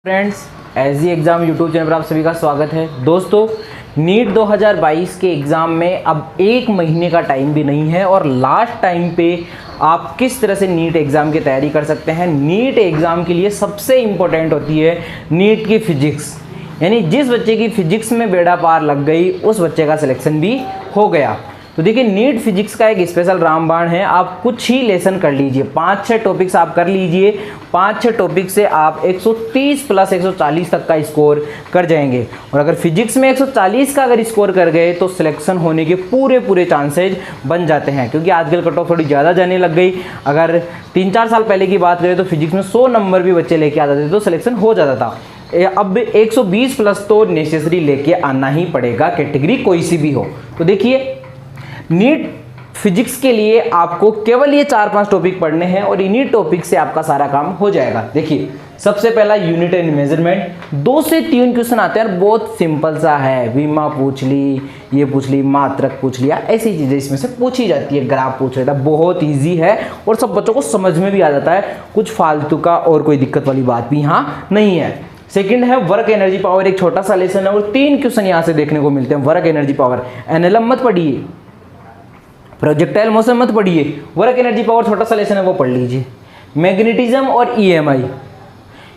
Friends, एजी exam YouTube channel पर आप सभी का स्वागत है। दोस्तों, नीट 2022 के एग्ज़ाम में अब एक महीने का टाइम भी नहीं है और लास्ट टाइम पे आप किस तरह से नीट एग्ज़ाम की तैयारी कर सकते हैं। नीट एग्ज़ाम के लिए सबसे इम्पोर्टेंट होती है नीट की फिजिक्स, यानी जिस बच्चे की फिजिक्स में बेड़ा पार लग गई उस बच्चे का सिलेक्शन भी हो गया। तो देखिए, नीट फिजिक्स का एक स्पेशल रामबाण है। आप कुछ ही लेसन कर लीजिए, 5-6 टॉपिक्स आप कर लीजिए। 5-6 टॉपिक से आप 130 प्लस 140 तक का स्कोर कर जाएंगे। और अगर फिजिक्स में 140 का अगर स्कोर कर गए तो सिलेक्शन होने के पूरे चांसेज बन जाते हैं, क्योंकि आजकल कट ऑफ थोड़ी ज़्यादा जाने लग गई। अगर 3-4 साल पहले की बात करें तो फिजिक्स में 100 नंबर भी बच्चे लेके आ जाते थे तो सिलेक्शन हो जाता था। अब 120 प्लस तो नेसेसरी लेके आना ही पड़ेगा, कैटेगरी कोई सी भी हो। तो देखिए, नीट फिजिक्स के लिए आपको केवल ये 4-5 टॉपिक पढ़ने हैं और इन्हीं टॉपिक से आपका सारा काम हो जाएगा। देखिए, सबसे पहला यूनिट एंड मेजरमेंट, 2 से 3 क्वेश्चन आते हैं और बहुत सिंपल सा है। विमा पूछ ली, ये पूछ ली, मात्रक पूछ लिया, ऐसी चीजें इसमें से पूछी जाती है। ग्राफ पूछ लेता, बहुत ईजी है और सब बच्चों को समझ में भी आ जाता है। कुछ फालतू का और कोई दिक्कत वाली बात भी यहाँ नहीं है। सेकंड है वर्क एनर्जी पावर, एक छोटा सा लेसन है और 3 क्वेश्चन यहाँ से देखने को मिलते हैं। वर्क एनर्जी पावर, एनएलएम मत पढ़िए, प्रोजेक्टाइल मोशन मत पढ़िए, वर्क एनर्जी पावर छोटा सा लेसन है वो पढ़ लीजिए। मैग्नेटिज्म और ईएमआई,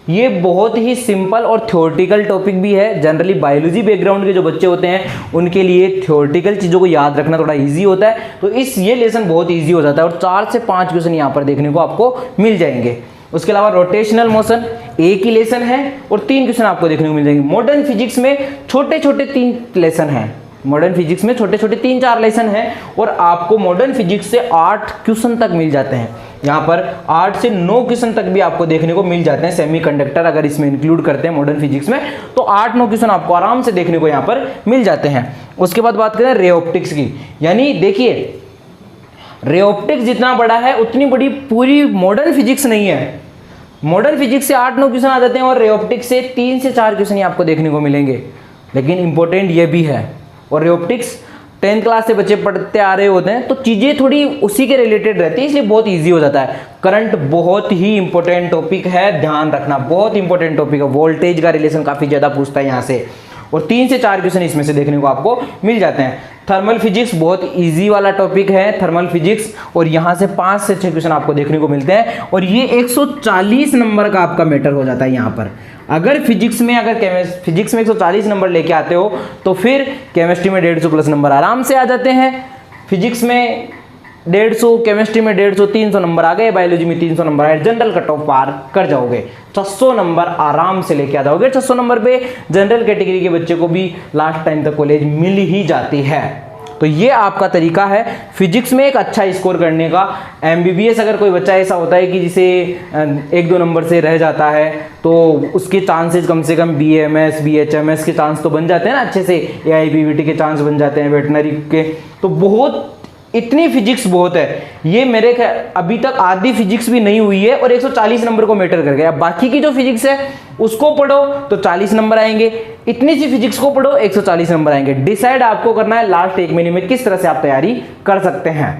ये बहुत ही सिंपल और थ्योरेटिकल टॉपिक भी है। जनरली बायोलॉजी बैकग्राउंड के जो बच्चे होते हैं उनके लिए थ्योरेटिकल चीज़ों को याद रखना थोड़ा इजी होता है, तो ये लेसन बहुत इजी हो जाता है और 4 से 5 क्वेश्चन यहाँ पर देखने को आपको मिल जाएंगे। उसके अलावा रोटेशनल मोशन एक ही लेसन है और 3 क्वेश्चन आपको देखने को मिल जाएंगे। मॉडर्न फिजिक्स में छोटे 3 लेसन हैं, मॉडर्न फिजिक्स में छोटे 3-4 लेसन हैं और आपको मॉडर्न फिजिक्स से 8 क्वेश्चन तक मिल जाते हैं। यहाँ पर 8 से 9 क्वेश्चन तक भी आपको देखने को मिल जाते हैं। सेमीकंडक्टर अगर इसमें इंक्लूड करते हैं मॉडर्न फिजिक्स में तो 8-9 क्वेश्चन आपको आराम से देखने को यहाँ पर मिल जाते हैं। उसके बाद बात करें रे ऑप्टिक्स की, यानी देखिए, रे ऑप्टिक्स जितना बड़ा है उतनी बड़ी पूरी मॉडर्न फिजिक्स नहीं है। मॉडर्न फिजिक्स से 8-9 क्वेश्चन आ जाते हैं और रे ऑप्टिक्स से 3 से 4 क्वेश्चन आपको देखने को मिलेंगे, लेकिन इंपॉर्टेंट ये भी है। और रे ऑप्टिक्स 10th क्लास से बच्चे पढ़ते आ रहे होते हैं तो चीज़ें थोड़ी उसी के रिलेटेड रहती है, इसलिए बहुत इजी हो जाता है। करंट बहुत ही इंपॉर्टेंट टॉपिक है, ध्यान रखना, बहुत इंपॉर्टेंट टॉपिक है। वोल्टेज का रिलेशन काफ़ी ज़्यादा पूछता है यहाँ से और 3 से 4 क्वेश्चन इसमें से देखने को आपको मिल जाते हैं। थर्मल फिजिक्स बहुत इजी वाला टॉपिक है, थर्मल फिजिक्स, और यहाँ से 5 से 6 क्वेश्चन आपको देखने को मिलते हैं और ये 140 नंबर का आपका मैटर हो जाता है यहाँ पर। अगर फिजिक्स में 140 नंबर लेके आते हो तो फिर केमिस्ट्री में 150 प्लस नंबर आराम से आ जाते हैं। फिजिक्स में 150, केमिस्ट्री में 150, 300 नंबर आ गए, बायोलॉजी में 300 नंबर आए, जनरल कट ऑफ पार कर जाओगे। 600 नंबर आराम से लेके आ जाओगे। 600 नंबर पे जनरल कैटेगरी के बच्चे को भी लास्ट टाइम तक कॉलेज मिल ही जाती है। तो ये आपका तरीका है फिजिक्स में एक अच्छा स्कोर करने का। एमबीबीएस अगर कोई बच्चा ऐसा होता है कि जिसे 1-2 नंबर से रह जाता है तो उसके चांसेस कम से कम बीएमएस बीएचएमएस के चांस तो बन जाते हैं ना अच्छे से, एआईबीवीटी के चांस बन जाते हैं, वेटनरी के, तो बहुत इतनी फिजिक्स बहुत है। ये मेरे अभी तक आधी फिजिक्स भी नहीं हुई है और 140 नंबर को मैटर कर गया। बाकी की जो फिजिक्स है उसको पढ़ो तो 40 नंबर आएंगे, इतनी सी फिजिक्स को पढ़ो 140 नंबर आएंगे। डिसाइड आपको करना है लास्ट 1 महीने में किस तरह से आप तैयारी कर सकते हैं।